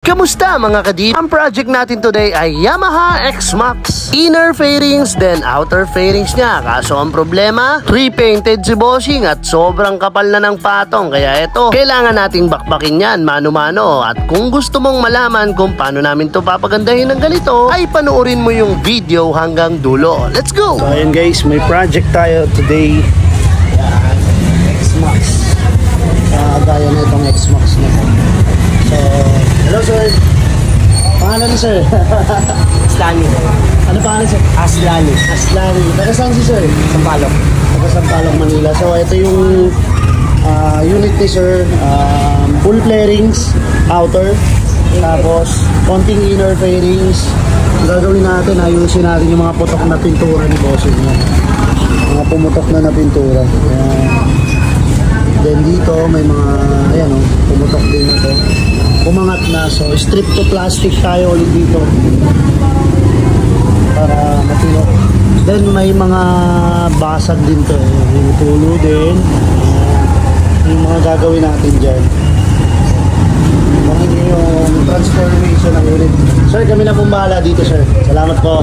Kamusta mga kadip? Ang project natin today ay Yamaha X-Max. Inner fairings then outer fairings niya. Kaso ang problema, repainted si bossing at sobrang kapal na ng patong. Kaya eto, kailangan nating bakbakin yan mano-mano. At kung gusto mong malaman kung paano namin to papagandahin ng ganito, ay panoorin mo yung video hanggang dulo. Let's go! So ayan guys, may project tayo today. X-Max. Gaya na itong X-Max na to. So, hello sir. Pangalan ni sir? Aslani. Ano pangalan sir? Aslani. Aslani. Taga saan si sir? Sampaloc. Taga Sampaloc, Manila. So, ito yung unit ni sir. Full fairings, outer. Tapos, konting inner fairings. Ang gagawin natin, ayusin natin yung mga putok na pintura ni bossing niya. Mga pumutok na pintura. Then dito, may mga, ayan o, pumutok din na to. Umangat na, so strip to plastic tayo ulit dito para matino. Then may mga basag din to, yung tulo din, yung mga gagawin natin dyan. Yung transformation ng unit. Sir, kami na pong bahala dito sir. Salamat po.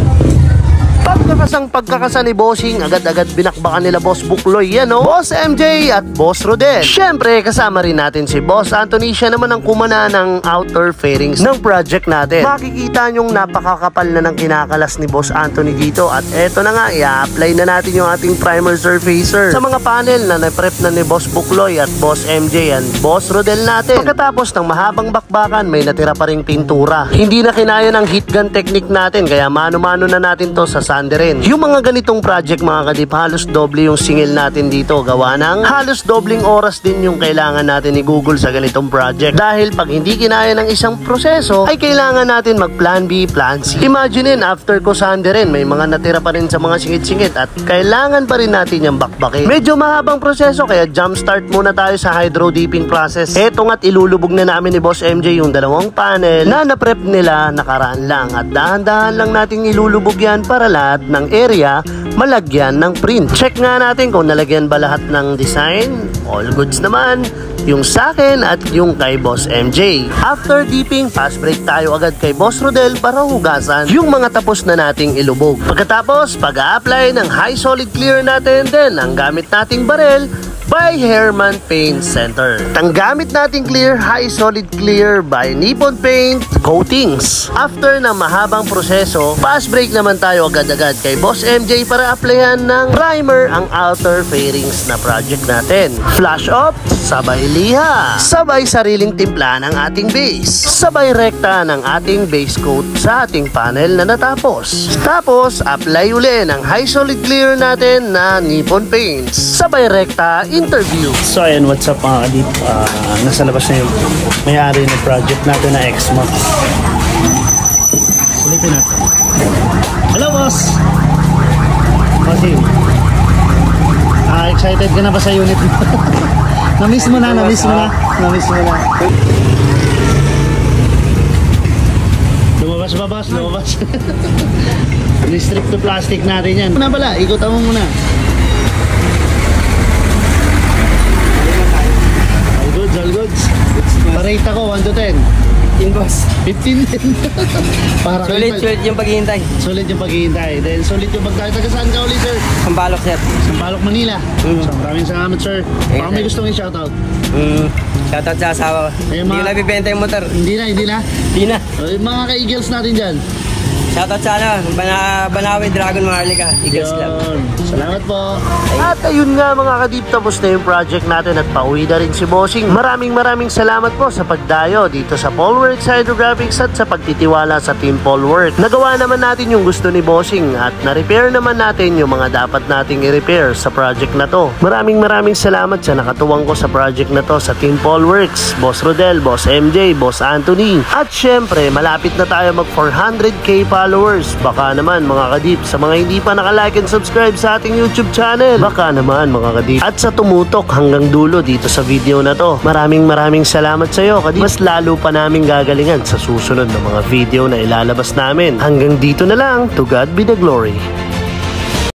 Pagkakasa ni bossing, agad-agad binakbakan nila Boss Bukloy, yan o, Boss MJ at Boss Rodel. Syempre, kasama rin natin si Boss Anthony, siya naman ang kumana ng outer fairings ng project natin. Makikita nyong napakakapal na ng kinakalas ni Boss Anthony dito. At eto na nga, i-apply na natin yung ating primer surfacer sa mga panel na na-prep na ni Boss Bukloy at Boss MJ and Boss Rodel natin. Pagkatapos ng mahabang bakbakan, may natira pa ring pintura. Hindi na kinaya ng heat gun technique natin, kaya mano-mano na natin to sa sander rin. Yung mga ganitong project mga kadip, halos doble yung singil natin dito. Gawa ng halos dobling oras din yung kailangan natin ni Google sa ganitong project. Dahil pag hindi kinaya ng isang proseso, ay kailangan natin mag plan B, plan C. Imaginein, after ko sanderin, may mga natira pa rin sa mga singit-singit at kailangan pa rin natin yung bakbakin. Medyo mahabang proseso, kaya jump start muna tayo sa hydro dipping process. Eto nga't ilulubog na namin ni Boss MJ yung dalawang panel na na-prep nila nakaraan lang. At dahan-dahan lang nating ilulubog yan para lahat ng area malagyan ng print. Check nga natin kung nalagyan ba lahat ng design. All goods naman. Yung sa akin at yung kay Boss MJ. After dipping, fast break tayo agad kay Boss Rodel para hugasan yung mga tapos na nating ilubog. Pagkatapos, pag-a-apply ng high solid clear natin din ang gamit nating barel by Herman Paint Center. Ang gamit nating clear, high solid clear by Nippon Paint Coatings. After ng mahabang proseso, fast break naman tayo agad-agad kay Boss MJ para applyan ng primer ang outer fairings na project natin. Flash off, sabay liha, sabay sariling timpla ng ating base, sabay rekta ng ating base coat sa ating panel na natapos. Tapos, apply uli ng high solid clear natin na Nippon Paints, sabay rekta interview. So ayan, what's up mga kadip? Nasa labas na yung may-ari ng project natin na X-Max. Sulitin natin. Hello boss! Bossing, excited ka na ba sa unit mo? Namiss mo na. Lumabas ba boss? Lumabas. Strip to plastic natin yan. Muna pala, ikutan mo muna. All goods. Pa-rate ako, 1 to 10. 15 boss. 15 din. Para Sulit yung paghihintay. Sulit yung paghihintay. Then sulit yung pagkain. Taga saan ka ulit sir? Sampaloc sir. Sampaloc, Manila. So maraming salamat sir. Baka may gustong i-shoutout. Shoutout sa asawa ko. Hindi ko nabibenta yung motor. Hindi na. Mga ka-Eagles natin dyan. Shoutout sa Banawi Dragon Maharlika Eagles Club. Salamat po. At ayun nga mga kadip, tapos na yung project natin at pauwi na rin si bossing. Maraming salamat po sa pagdayo dito sa Polworks Hydrographics at sa pagtitiwala sa Team Polworks. Nagawa naman natin yung gusto ni bossing at na-repair naman natin yung mga dapat nating i-repair sa project na to. Maraming salamat sa nakatuwang ko sa project na to sa Team Polworks, Boss Rodel, Boss MJ, Boss Anthony. At syempre, malapit na tayo mag 400k followers. Baka naman mga kadip, sa mga hindi pa nakalike and subscribe sa ating YouTube channel, baka naman mga kadip. At sa tumutok hanggang dulo dito sa video na to, maraming salamat sa iyo kadip. Mas lalo pa namin gagalingan sa susunod na mga video na ilalabas namin. Hanggang dito na lang, to God be the glory.